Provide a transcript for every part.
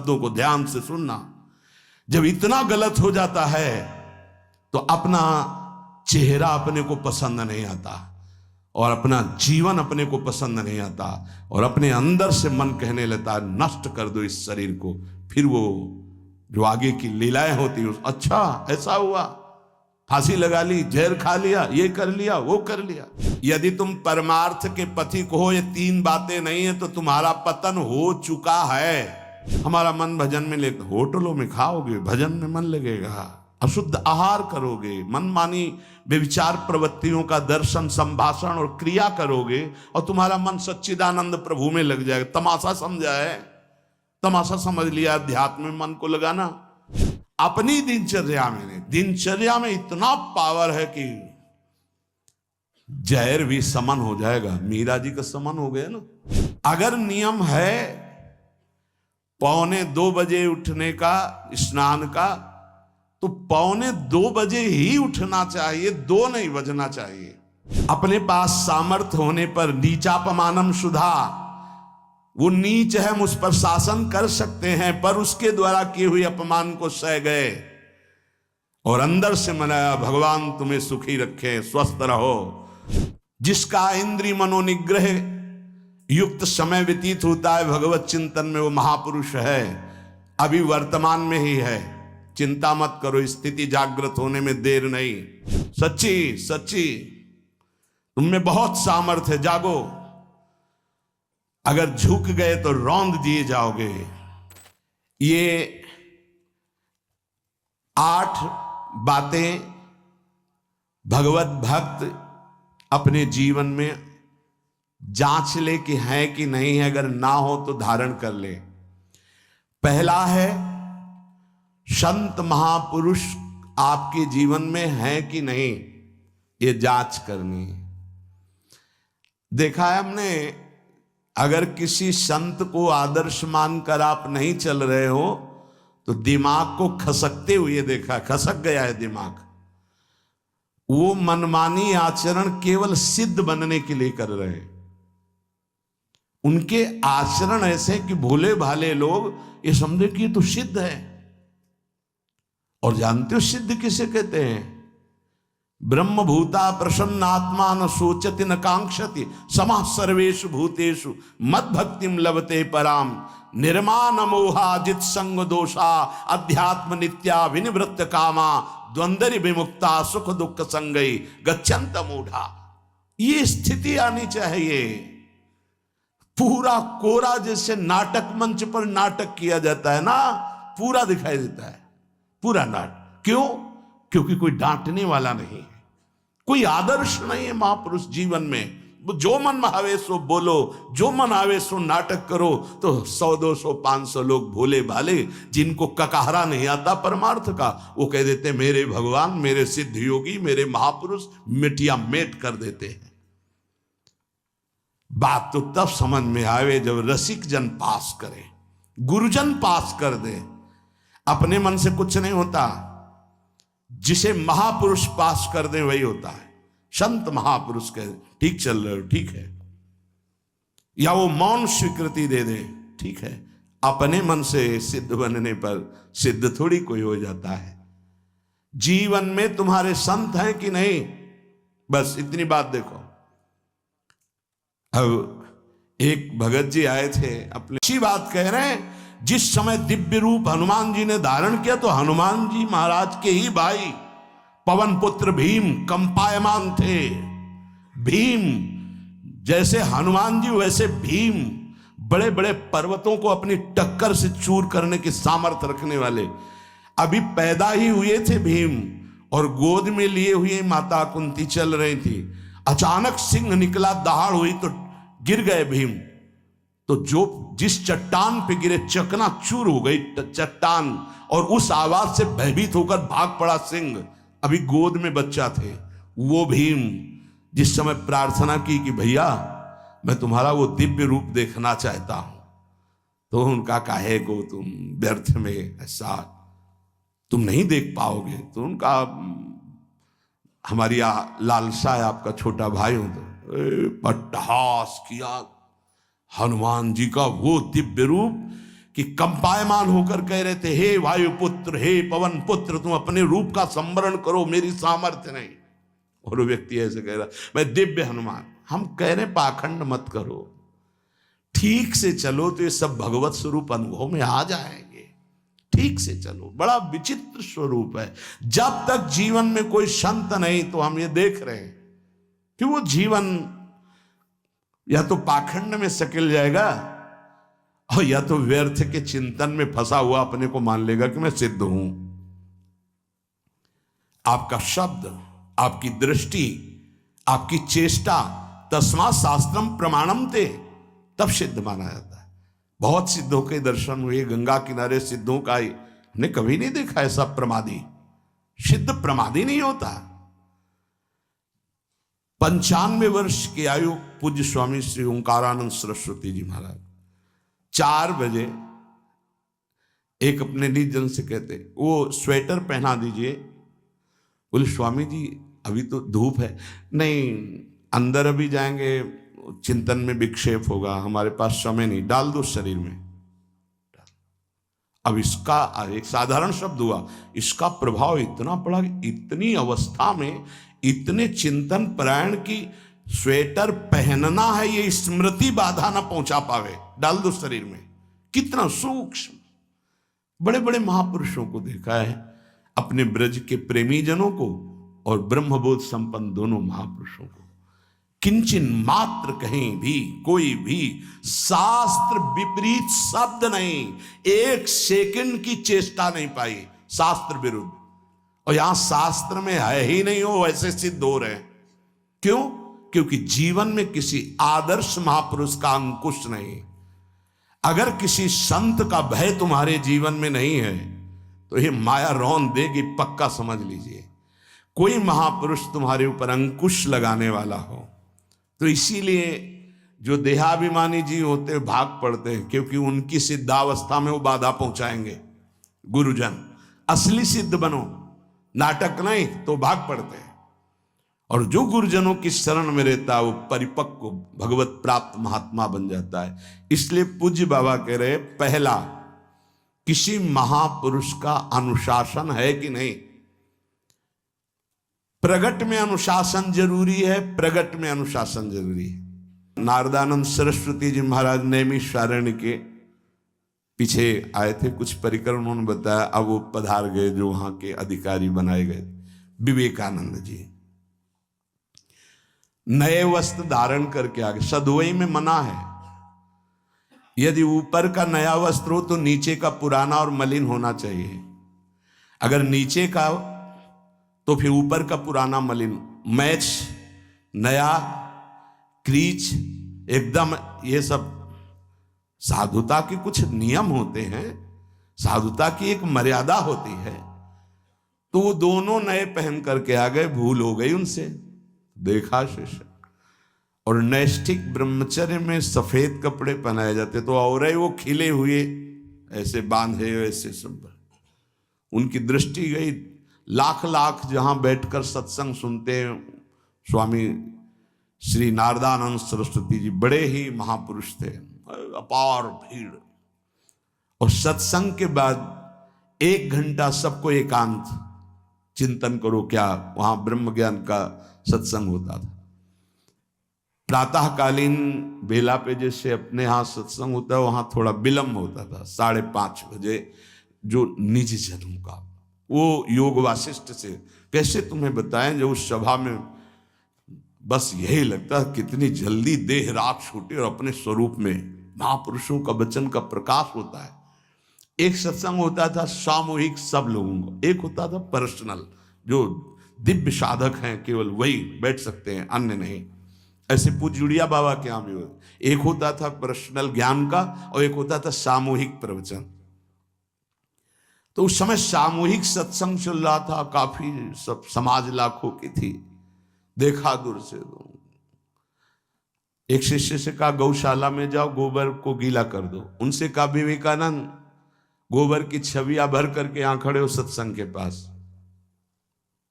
शब्दों को ध्यान से सुनना। जब इतना गलत हो जाता है तो अपना चेहरा अपने को पसंद नहीं आता और अपना जीवन अपने को पसंद नहीं आता और अपने अंदर से मन कहने लगता है नष्ट कर दो इस शरीर को। फिर वो जो आगे की लीलाएं होती है, अच्छा ऐसा हुआ, फांसी लगा ली, जहर खा लिया, ये कर लिया, वो कर लिया। यदि तुम परमार्थ के पथिक हो, ये तीन बातें नहीं है तो तुम्हारा पतन हो चुका है। हमारा मन भजन में ले, होटलों में खाओगे, भजन में मन लगेगा, अशुद्ध आहार करोगे, मनमानी व्यभिचार प्रवृत्तियों का दर्शन, संभाषण और क्रिया करोगे और तुम्हारा मन सच्चिदानंद प्रभु में लग जाएगा। तमाशा समझा है, तमाशा समझ लिया अध्यात्म में मन को लगाना। अपनी दिनचर्या में इतना पावर है कि जहर भी समन हो जाएगा। मीरा जी का समन हो गया ना। अगर नियम है 1:45 बजे उठने का, स्नान का, तो 1:45 बजे ही उठना चाहिए, 2 नहीं बजना चाहिए। अपने पास सामर्थ्य होने पर नीचापमानम सुधा, वो नीच है, हम उस पर शासन कर सकते हैं, पर उसके द्वारा किए हुए अपमान को सह गए और अंदर से मनाया भगवान तुम्हें सुखी रखे, स्वस्थ रहो। जिसका इंद्रिय मनोनिग्रह युक्त समय व्यतीत होता है भगवत चिंतन में, वो महापुरुष है। अभी वर्तमान में ही है, चिंता मत करो, स्थिति जागृत होने में देर नहीं। सच्ची सच्ची तुममें बहुत सामर्थ्य है, जागो। अगर झुक गए तो रौंद दिए जाओगे। ये 8 बातें भगवत भक्त अपने जीवन में जांच ले कि है कि नहीं है, अगर ना हो तो धारण कर ले। पहला है, संत महापुरुष आपके जीवन में है कि नहीं, ये जांच करनी है। देखा है हमने, अगर किसी संत को आदर्श मानकर आप नहीं चल रहे हो तो दिमाग को खसकते हुए देखा, खसक गया है दिमाग। वो मनमानी आचरण केवल सिद्ध बनने के लिए कर रहे हैं। उनके आचरण ऐसे कि भोले भाले लोग ये समझे कि ये तो सिद्ध है। और जानते हो सिद्ध किसे कहते हैं? ब्रह्म भूता प्रसन्नात्मा न सोचति न कांक्षति समः सर्वेषु भूतेषु मद भक्तिम लभते पराम निर्माण मोहाजित संग दोषा अध्यात्म नित्या विनिवृत्त कामा द्वंद्वरि विमुक्ता सुख दुख संगई गच्छन्त मूढ़ा। ये स्थिति आनी चाहिए। पूरा कोरा, जैसे नाटक मंच पर नाटक किया जाता है ना, पूरा दिखाई देता है, पूरा नाटक। क्यों? क्योंकि कोई डांटने वाला नहीं है, कोई आदर्श नहीं है महापुरुष जीवन में। जो मन में आवे सो बोलो, जो मन आवे सो नाटक करो, तो 100 200 500 लोग भोले भाले जिनको ककाहरा नहीं आता परमार्थ का, वो कह देते मेरे भगवान, मेरे सिद्ध योगी, मेरे महापुरुष मिटिया मेट कर देते हैं। बात तो तब समझ में आवे जब रसिक जन पास करे, गुरुजन पास कर दे। अपने मन से कुछ नहीं होता, जिसे महापुरुष पास कर दे वही होता है। संत महापुरुष कहे ठीक चल रहे हो, ठीक है, या वो मौन स्वीकृति दे दे, ठीक है। अपने मन से सिद्ध बनने पर सिद्ध थोड़ी कोई हो जाता है। जीवन में तुम्हारे संत हैं कि नहीं, बस इतनी बात देखो। अब एक भगत जी आए थे, अपनी अच्छी बात कह रहे हैं। जिस समय दिव्य रूप हनुमान जी ने धारण किया तो हनुमान जी महाराज के ही भाई पवन पुत्र भीम कंपायमान थे। भीम जैसे हनुमान जी वैसे भीम, बड़े बड़े पर्वतों को अपनी टक्कर से चूर करने की सामर्थ्य रखने वाले। अभी पैदा ही हुए थे भीम और गोद में लिए हुए माता कुंती चल रही थी। अचानक सिंह निकला, दहाड़ हुई तो गिर गए भीम। तो जो जिस चट्टान पे गिरे चकनाचूर हो गई चट्टान, और उस आवाज से भयभीत होकर भाग पड़ा सिंह। अभी गोद में बच्चा थे। वो भीम जिस समय प्रार्थना की कि भैया मैं तुम्हारा वो दिव्य रूप देखना चाहता हूं, तो उनका काहे को तुम व्यर्थ में ऐसा तुम नहीं देख पाओगे। तो उनका हमारी लालसा है, आपका छोटा भाई हूं। तो पट्टहास किया हनुमान जी का वो दिव्य रूप कि कंपायमान होकर कह रहे थे, हे वायुपुत्र, हे पवन पुत्र, तुम अपने रूप का संवरण करो, मेरी सामर्थ्य नहीं। और वो व्यक्ति ऐसे कह रहा, मैं दिव्य हनुमान। हम कह रहे पाखंड मत करो, ठीक से चलो तो ये सब भगवत स्वरूप अनुभव में आ जाएंगे। ठीक से चलो, बड़ा विचित्र स्वरूप है। जब तक जीवन में कोई संत नहीं, तो हम ये देख रहे हैं कि वो जीवन या तो पाखंड में सकिल जाएगा और या तो व्यर्थ के चिंतन में फंसा हुआ अपने को मान लेगा कि मैं सिद्ध हूं। आपका शब्द, आपकी दृष्टि, आपकी चेष्टा, तस्मात् शास्त्रम प्रमाणम ते, तब सिद्ध माना जाता है। बहुत सिद्धों के दर्शन हुए, गंगा किनारे सिद्धों का हमने कभी नहीं देखा ऐसा प्रमादी। सिद्ध प्रमादी नहीं होता। 95 वर्ष की आयु पूज्य स्वामी श्री ओंकारानंद सरस्वती जी महाराज 4 बजे एक अपने निजन से कहते, वो स्वेटर पहना दीजिए। बोले स्वामी जी अभी तो धूप है। नहीं, अंदर अभी जाएंगे, चिंतन में विक्षेप होगा, हमारे पास समय नहीं, डाल दो शरीर में। अब इसका एक साधारण शब्द हुआ, इसका प्रभाव इतना पड़ा कि इतनी अवस्था में इतने चिंतन परायण की स्वेटर पहनना है, ये स्मृति बाधा ना पहुंचा पावे, डाल दो शरीर में। कितना सूक्ष्म। बड़े बड़े महापुरुषों को देखा है, अपने ब्रज के प्रेमी जनों को और ब्रह्मबोध संपन्न दोनों महापुरुषों को, किंचन मात्र कहीं भी कोई भी शास्त्र विपरीत शब्द नहीं, 1 सेकंड की चेष्टा नहीं पाई शास्त्र विरुद्ध। और यहां शास्त्र में है ही नहीं, हो वैसे सिद्ध हो रहे हैं। क्यों? क्योंकि जीवन में किसी आदर्श महापुरुष का अंकुश नहीं। अगर किसी संत का भय तुम्हारे जीवन में नहीं है तो ये माया रौन देगी, पक्का समझ लीजिए। कोई महापुरुष तुम्हारे ऊपर अंकुश लगाने वाला हो, तो इसीलिए जो देहाभिमानी जी होते हैं भाग पड़ते हैं, क्योंकि उनकी सिद्धावस्था में वो बाधा पहुंचाएंगे गुरुजन। असली सिद्ध बनो, नाटक नहीं, तो भाग पड़ते हैं। और जो गुरुजनों की शरण में रहता है वो परिपक्व भगवत प्राप्त महात्मा बन जाता है। इसलिए पूज्य बाबा कह रहे, पहला, किसी महापुरुष का अनुशासन है कि नहीं। प्रगट में अनुशासन जरूरी है, प्रगट में अनुशासन जरूरी है। नारदानंद सरस्वती जी महाराज नैमिषारण्य के पीछे आए थे, कुछ परिकर उन्होंने बताया, अब वो पधार गए जो वहां के अधिकारी बनाए गए, विवेकानंद जी। नए वस्त्र धारण करके आ गए। सदुवई में मना है, यदि ऊपर का नया वस्त्र हो तो नीचे का पुराना और मलिन होना चाहिए। अगर नीचे का तो फिर ऊपर का पुराना मलिन, मैच नया, क्रीच एकदम, ये सब साधुता के कुछ नियम होते हैं, साधुता की एक मर्यादा होती है। तो वो दोनों नए पहन करके आ गए, भूल हो गई उनसे, देखा शिष्य। और नैष्ठिक ब्रह्मचर्य में सफेद कपड़े पहनाए जाते, तो और वो खिले हुए ऐसे बांधे, ऐसे सब, उनकी दृष्टि गई। लाख लाख जहां बैठकर सत्संग सुनते हैं स्वामी श्री नारदानंद सरस्वती जी, बड़े ही महापुरुष थे, अपार भीड़। और सत्संग के बाद 1 घंटा सबको एकांत चिंतन करो। क्या वहां ब्रह्म ज्ञान का सत्संग होता था। प्रातःकालीन बेला पे जैसे अपने यहाँ सत्संग होता है, वहां थोड़ा विलंब होता था, 5:30 बजे। जो निज जनों का वो योग वासिष्ठ से कैसे तुम्हें बताएं, जो उस सभा में बस यही लगता है कितनी जल्दी देह राख छूटे और अपने स्वरूप में महापुरुषों का वचन का प्रकाश होता है। एक सत्संग होता था सामूहिक सब लोगों को, एक होता था पर्सनल, जो दिव्य साधक हैं केवल वही बैठ सकते हैं, अन्य नहीं। ऐसे पूज्य बाबा के यहाँ भी एक होता था पर्सनल ज्ञान का और एक होता था सामूहिक प्रवचन। तो उस समय सामूहिक सत्संग चल रहा था, काफी सब समाज लाखों की थी। देखा दूर से, एक शिष्य से कहा गौशाला में जाओ, गोबर को गीला कर दो। उनसे कहा विवेकानंद गोबर की छवियां भर करके यहां खड़े हो सत्संग के पास।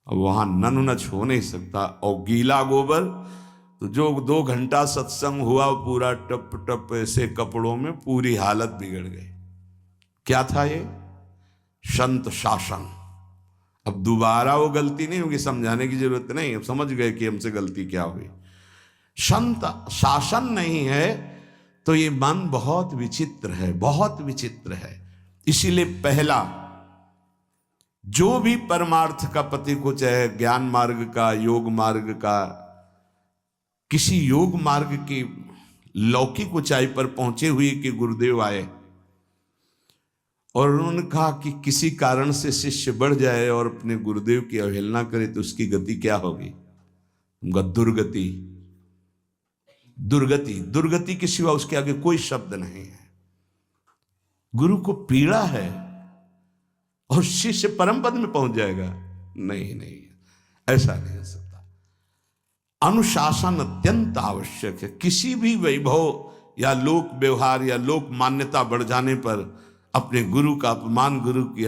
अब वहां नन नच हो नहीं सकता, और गीला गोबर तो जो 2 घंटा सत्संग हुआ पूरा टप टप ऐसे कपड़ों में, पूरी हालत बिगड़ गई। क्या था ये? संत शासन। अब दोबारा वो गलती नहीं होगी, समझाने की जरूरत नहीं, अब समझ गए कि हमसे गलती क्या हुई। संत शासन नहीं है तो ये मन बहुत विचित्र है, बहुत विचित्र है। इसीलिए पहला जो भी परमार्थ का पति को, चाहे ज्ञान मार्ग का, योग मार्ग का, किसी योग मार्ग की लौकिक ऊंचाई पर पहुंचे हुए कि गुरुदेव आए और उन्होंने कहा कि किसी कारण से शिष्य बढ़ जाए और अपने गुरुदेव की अवहेलना करे तो उसकी गति क्या होगी? उनका दुर्गति। दुर्गति, दुर्गति के सिवा उसके आगे कोई शब्द नहीं है। गुरु को पीड़ा है और शिष्य परम पद में पहुंच जाएगा? नहीं नहीं, ऐसा नहीं हो सकता। अनुशासन अत्यंत आवश्यक है। किसी भी वैभव या लोक व्यवहार या लोक मान्यता बढ़ जाने पर अपने गुरु का अपमान, गुरु की